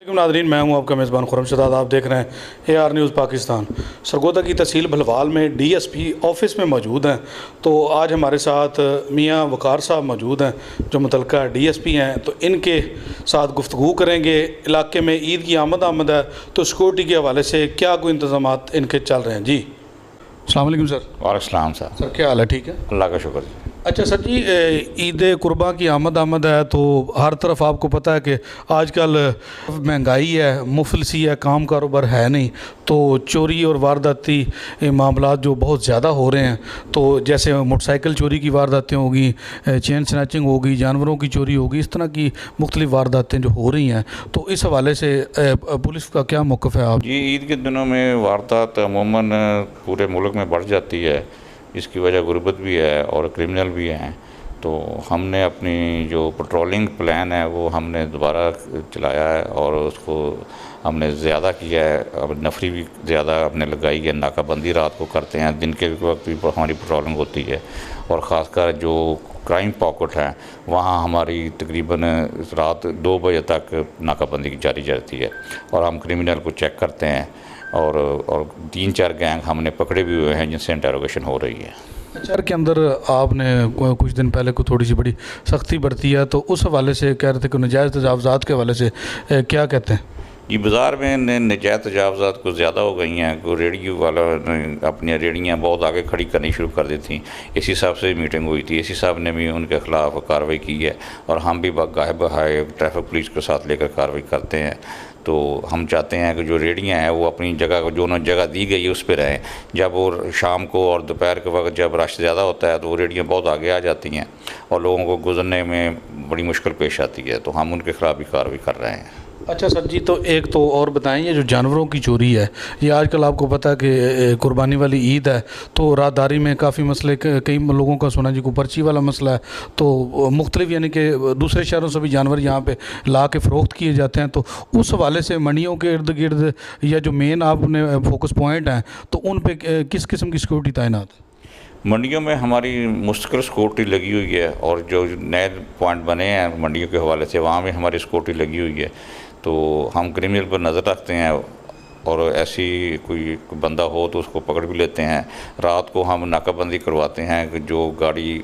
Nadreen, मैं हूं आपका मेज़बान खुर्रम शहजाद। आप देख रहे हैं AR न्यूज़ पाकिस्तान। सरगोदा की तहसील भलवाल में DSP ऑफ़िस में मौजूद हैं। तो आज हमारे साथ मियां वकार साहब मौजूद हैं जो मुतलका DSP हैं। तो इनके साथ गुफ्तगू करेंगे। इलाके में ईद की आमद है तो सिक्योरिटी के हवाले से क्या कोई इंतज़ामात इनके चल रहे हैं। जी अस्सलाम वालेकुम सर। वालेकुम सर। सर क्या हाल है? ठीक है, अल्लाह का शुक्र। अच्छा सर जी, ईद कुर्बा की आमद है तो हर तरफ आपको पता है कि आजकल महंगाई है, मुफलसी है, काम कारोबार है नहीं, तो चोरी और वारदाती मामला जो बहुत ज़्यादा हो रहे हैं। तो जैसे मोटरसाइकिल चोरी की वारदातें होगी, चेन स्नैचिंग होगी, जानवरों की चोरी होगी, इस तरह की मुख्तलिफ वारदातें जो हो रही हैं, तो इस हवाले से पुलिस का क्या मौक़िफ़ है? आप जी, ईद के दिनों में वारदात अमूमन पूरे मुल्क में बढ़ जाती है। इसकी वजह गुर्बत भी है और क्रिमिनल भी हैं। तो हमने अपनी जो पेट्रोलिंग प्लान है वो हमने दोबारा चलाया है और उसको हमने ज़्यादा किया है। अब नफरी भी ज़्यादा हमने लगाई है, नाकाबंदी रात को करते हैं, दिन के वक्त भी हमारी पेट्रोलिंग होती है। और ख़ासकर जो क्राइम पॉकेट है वहाँ हमारी तकरीबन रात 2 बजे तक नाकाबंदी जारी रहती है और हम क्रिमिनल को चेक करते हैं। और 3-4 गैंग हमने पकड़े भी हुए हैं जिनसे इंटरोगेशन हो रही है। शहर के अंदर आपने कुछ दिन पहले को थोड़ी सी बड़ी सख्ती बरती है, तो उस हवाले से कह रहे थे कि नजायज़ तजावज़ात के हवाले से क्या कहते हैं? ये बाज़ार में नजायज़ तजावज़ात कुछ ज़्यादा हो गई हैं। को रेडियो वाला ने अपनी रेडियाँ बहुत आगे खड़ी करनी शुरू कर दी थी। इसी साहब से मीटिंग हुई थी, इसी साहब ने भी उनके ख़िलाफ़ कार्रवाई की है और हम भी गाहे बहाए ट्रैफिक पुलिस के साथ लेकर कार्रवाई करते हैं। तो हम चाहते हैं कि जो रेडियाँ हैं वो अपनी जगह को जो उन्हें जगह दी गई है उस पर रहें। जब वो शाम को और दोपहर के वक्त जब रश ज़्यादा होता है तो वो रेडियाँ बहुत आगे आ जाती हैं और लोगों को गुजरने में बड़ी मुश्किल पेश आती है। तो हम उनके ख़िलाफ़ भी कार्रवाई कर रहे हैं। अच्छा सर जी, तो एक तो और बताएं, ये जो जानवरों की चोरी है, ये आजकल आपको पता है कि कुर्बानी वाली ईद है तो राहदारी में काफ़ी मसले, कई लोगों का सुना जी को पर्ची वाला मसला है, तो मुख्तलिफ यानी कि दूसरे शहरों से भी जानवर यहाँ पे ला के फ़रोख्त किए जाते हैं। तो उस हवाले से मंडियों के इर्द गिर्द या जो मेन आपने फोकस पॉइंट हैं तो उन पर किस किस्म की सिक्योरिटी तैनात? मंडियों में हमारी मुस्तकिल सिक्योरिटी लगी हुई है और जो नए पॉइंट बने हैं मंडियों के हवाले से वहाँ में हमारी सिक्योरिटी लगी हुई है। तो हम क्रिमिनल पर नज़र रखते हैं और ऐसी कोई बंदा हो तो उसको पकड़ भी लेते हैं। रात को हम नाकाबंदी करवाते हैं कि जो गाड़ी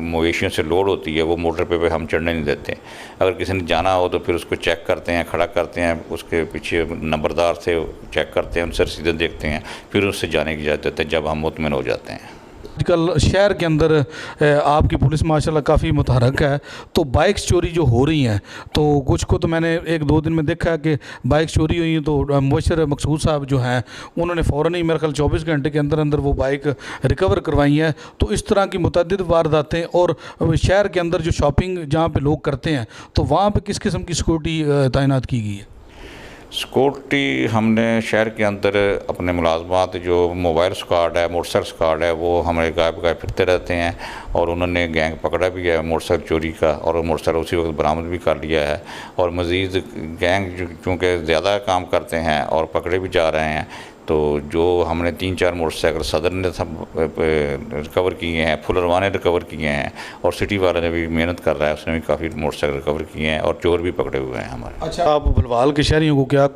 मवेशियों से लोड होती है वो मोटर पे हम चढ़ने नहीं देते। अगर किसी ने जाना हो तो फिर उसको चेक करते हैं, खड़ा करते हैं, उसके पीछे नंबरदार से चेक करते हैं, उनसे रसीदें देखते हैं, फिर उससे जाने की इजाज़त देते हैं जब हम मुतमिन हो जाते हैं। आजकल शहर के अंदर आपकी पुलिस माशाल्लाह काफ़ी मुतहरक है, तो बाइक्स चोरी जो हो रही हैं, तो कुछ को तो मैंने 1-2 दिन में देखा है कि बाइक चोरी हुई, तो मुबशर मकसूद साहब जो हैं उन्होंने फ़ौरन ही मेरे ख्याल 24 घंटे के अंदर अंदर वो बाइक रिकवर करवाई है। तो इस तरह की मुतअद्दिद वारदातें और शहर के अंदर जो शॉपिंग जहाँ पर लोग करते हैं तो वहाँ पर किस किस्म की सिक्योरिटी तैनात की गई है? सिक्योरिटी हमने शहर के अंदर अपने मुलाजमात जो मोबाइल स्क्वाड है, मोटरसाइकिल स्क्वाड है, वो हमारे गायब फिरते रहते हैं और उन्होंने गैंग पकड़ा भी है मोटरसाइकिल चोरी का और मोटरसाइकिल उसी वक्त बरामद भी कर लिया है। और मज़ीद गैंग चूँकि ज़्यादा काम करते हैं और पकड़े भी जा रहे हैं, तो जो हमने 3-4 मोटरसाइकिल सदर ने सब रिकवर किए हैं, फुलरवा ने रिकवर किए हैं और सिटी वाले ने भी मेहनत कर रहा है, उसने भी काफ़ी मोटरसाइकिल रिकवर किए हैं और चोर भी पकड़े हुए हैं हमारे। अच्छा, आप भलवाल के शहरियों को क्या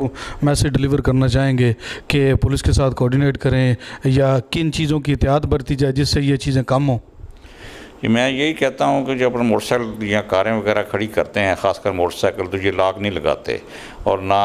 मैसेज डिलीवर करना चाहेंगे कि पुलिस के साथ कोऑर्डिनेट करें या किन चीज़ों की एहतियात बरती जाए जिससे ये चीज़ें कम हों? कि मैं यही कहता हूँ कि जो अपने मोटरसाइकिल या कारें वगैरह खड़ी करते हैं, ख़ासकर मोटरसाइकिल, तो ये लॉक नहीं लगाते और ना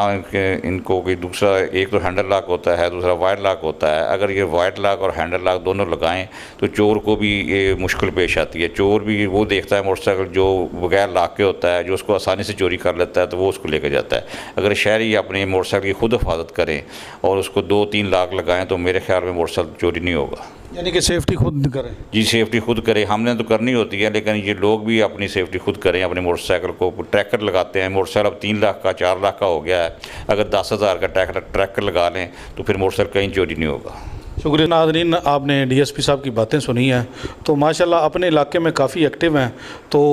इनको कोई दूसरा, एक तो हैंडल लॉक होता है, दूसरा वाइड लॉक होता है। अगर ये वाइड लॉक और हैंडल लॉक दोनों लगाएं तो चोर को भी ये मुश्किल पेश आती है। चोर भी वो देखता है मोटरसाइकिल जो बगैर लॉक के होता है, जो उसको आसानी से चोरी कर लेता है, तो वो उसको लेकर जाता है। अगर शहरी अपनी मोटरसाइकिल की खुद हिफाजत करें और उसको 2-3 लॉक लगाएँ तो मेरे ख्याल में मोटरसाइकिल चोरी नहीं होगा। यानी कि सेफ्टी खुद करें? जी, सेफ्टी खुद करें। हमने तो करनी होती है, लेकिन ये लोग भी अपनी सेफ्टी खुद करें। अपनी मोटरसाइकिल को ट्रैकर लगाते हैं, मोटरसाइकिल अब 3 लाख का 4 लाख का हो गया है, अगर 10,000 का ट्रैकर लगा लें तो फिर मोटरसाइकिल कहीं चोरी नहीं होगा। शुक्रिया नाज़रीन, आपने DSP साहब की बातें सुनी हैं, तो माशाल्लाह अपने इलाके में काफ़ी एक्टिव हैं। तो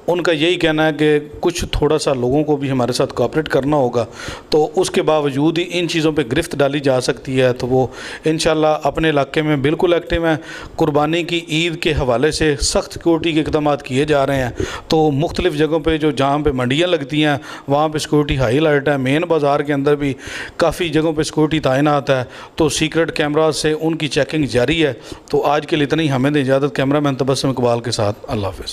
ان کا یہی کہنا ہے کہ کچھ تھوڑا سا لوگوں کو بھی ہمارے ساتھ کوآپریٹ کرنا ہوگا، تو اس کے باوجود ہی ان چیزوں پہ گرفت ڈالی جا سکتی ہے۔ تو وہ انشاءاللہ اپنے علاقے میں بالکل ایکٹیو ہیں۔ قربانی کی عید کے حوالے سے سخت سیکورٹی کے اقدامات کیے جا رہے ہیں، تو مختلف جگہوں پہ جہاں پہ منڈیاں لگتی ہیں وہاں پہ سیکورٹی ہائی الرٹ ہے، مین بازار کے اندر بھی کافی جگہوں پہ سیکورٹی تعینات ہے، تو سیکرٹ کیمراز سے ان کی چیکنگ جاری ہے۔ تو آج کے لیے اتنی، ہمیں دے اجازت، کیمرہ مین تبسم اقبال کے ساتھ، اللہ حافظ۔